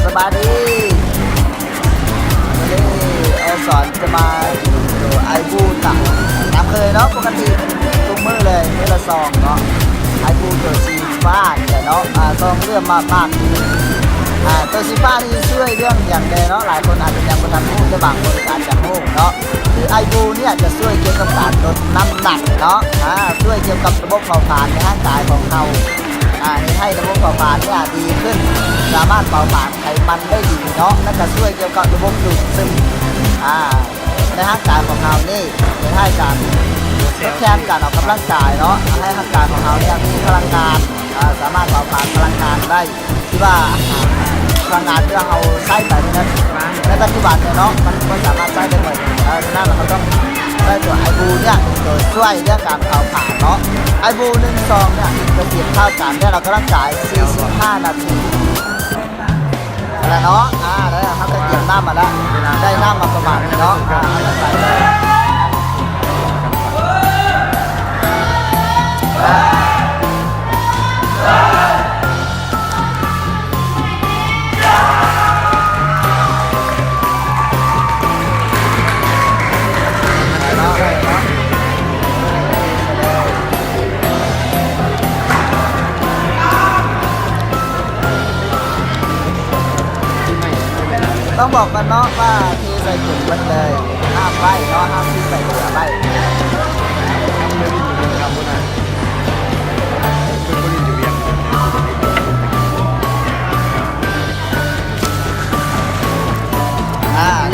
สบายดีวันนี้สอนจะมาดูไอบูต่างน้ำเคยเนาะปกติทุกมื้อเลยมื้อละซองเนาะไอบูตัวซีฟ้าแต่เนาะต้องเรื่องมากตัวซีฟ้านี่ช่วยเรื่องอย่างใดเนาะหลายคนอาจจะยังไม่ทันรู้แต่บางคนอาจจะรู้เนาะคือไอบูเนี่ยจะช่วยเกี่ยวกับการลดน้ำหนักเนาะช่วยเกี่ยวกับระบบเผาผลาญในร่างกายของเราให้ระบบเผาผลาญเนี่ยดีขึ้นสามารถเผาผลาญไขมันได้ดีเนาะและก็ช่วยเกี่ยวกับระบบดูดซึมในร่างกายของเรานี่จะให้การทดแทนการออกกำลังกายเนาะให้ร่างกายของเราเนี่ยมีพลังงานสามารถเผาผลาญพลังงานได้ที่ว่าพลังงานที่เราใช้ไปนั้นในปัจจุบันเนี่ยเนาะมันก็สามารถใช้ได้หมดฉะนั้นเราต้องได้ตัวไอบูเนี่ยตัวช่วยเรื่องการเผาผลาญเนาะไอบู1 ซองเนี่ยจะเปรียบเท่ากันได้เราก็ร่างกาย45 นาทีแล้วเนาะแล้วเขาก็เตรียมน้ำมาแล้วได้น้ำมาประมาณเนาะใส่ต้องบอกกันเนาะว่าที่ใส่ถุงมันเลยห้ามไว้เนาะห้ามที่ใส่เหลือไว้เน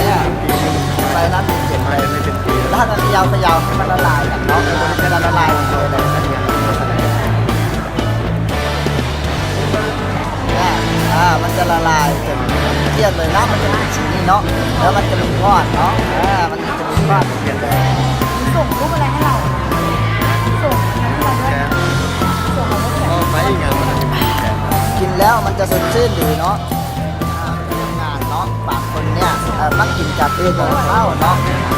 ี่ยไปนั่นเจ็บไปไม่เป็นปีแล้วถ้าเขย่าให้มันละลายกันเนาะเวลาละลายมันเลยมันจะละลายจนเทียบเลยนะมันจะเป็นสีนี้เนาะแล้วมันจะมีก้อนเนาะมันจะมีก้อนเปลี่ยนแปลงส่งรูปอะไรให้เราส่งให้เราด้วยส่งเราด้วยไม่งานมันกินแล้วมันจะสดชื่นดีเนาะงานเนาะบางคนเนี่ยมักกินกาแฟกับข้าวเนาะ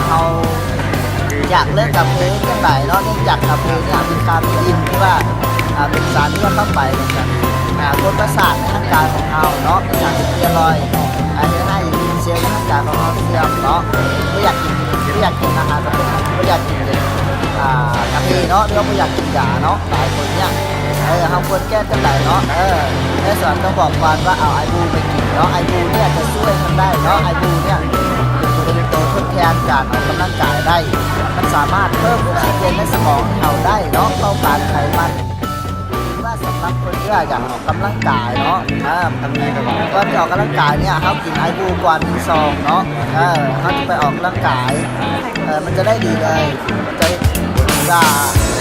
เขาอยากเลิกกาแฟกันไหนเนาะเนื่องจากกาแฟเนี่ยมีคาเฟอีนที่ว่าเป็นสารที่เข้าไปกันกดประสาทในร่างกายของเราเนาะเป็นสารสเตียรอยด์ให้เซลล์ในร่างกายของเราเสื่อมเนาะไม่อยากกินอาหารประเภทไม่อยากกินกาแฟเนาะหรือว่าไม่อยากกินยาเนาะหลายคนเนี่ยเขาควรแก้กันไหนเนาะในส่วนต้องบอกก่อนว่าเอาไอบูไปกินเนาะไอบูเนี่ยจะช่วยทำได้เนาะไอบูเนี่ยเป็นตัวทดแทนการออกกำลังกายได้มันสามารถเพิ่มออกซิเจนในสมองเราได้เนาะเข้าการไขมันสำหรับคนที่อยากออกกำลังกายเนาะทำไงกันบ้างก่อนจะออกกำลังกายเนี่ยเขากินไอบูก่อน1 ซองเนาะเขาจะไปออกกำลังกายมันจะได้ดีเลยจะ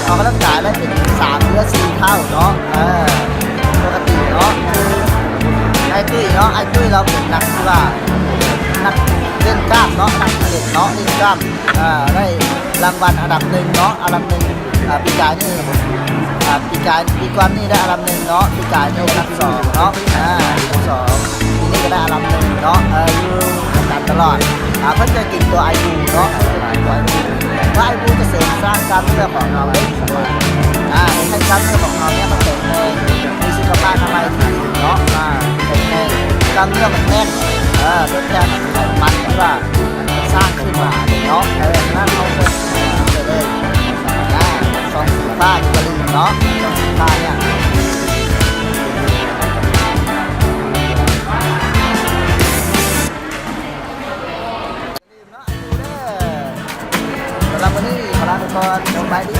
ออกกำลังกายได้เป็น3 หรือ 4 เท่าเนาะปกติเนาะคือไอตุ้ยเนาะไอตุ้ยเราเป็นนักที่ว่านักเล่นกล้ามเนาะนักเล่นเนาะเล่นกล้ามได้รางวัลอันดับ1เนาะอันดับ1ปีกายนี่ปีก่อนนี่ได้อันดับ1เนาะปีกายนี่อันดับ2เนาะอันดับ2ปีนี้ก็ได้อันดับ1เนาะอยู่กันตลอดเพิ่งจะกินตัวไอบูเนาะเพราะไอบูจะเสริมสร้างกล้ามเนื้อของเราได้ดีให้กล้ามเนื้อของเราเนี่ยมันแข็งแรงมีสุขภาพทำไมดีเนาะแข็งแรงกล้ามเนื้อมันแน่นทดแทนไขมันที่ว่าสร้างขึ้นมาเนาะนั่นเขาเป็นเลยซองสีฟ้าอยู่บนเนาะซองสีฟ้าเนี่ยสำหรับวันนี้ขอลาไปก่อนสบายดี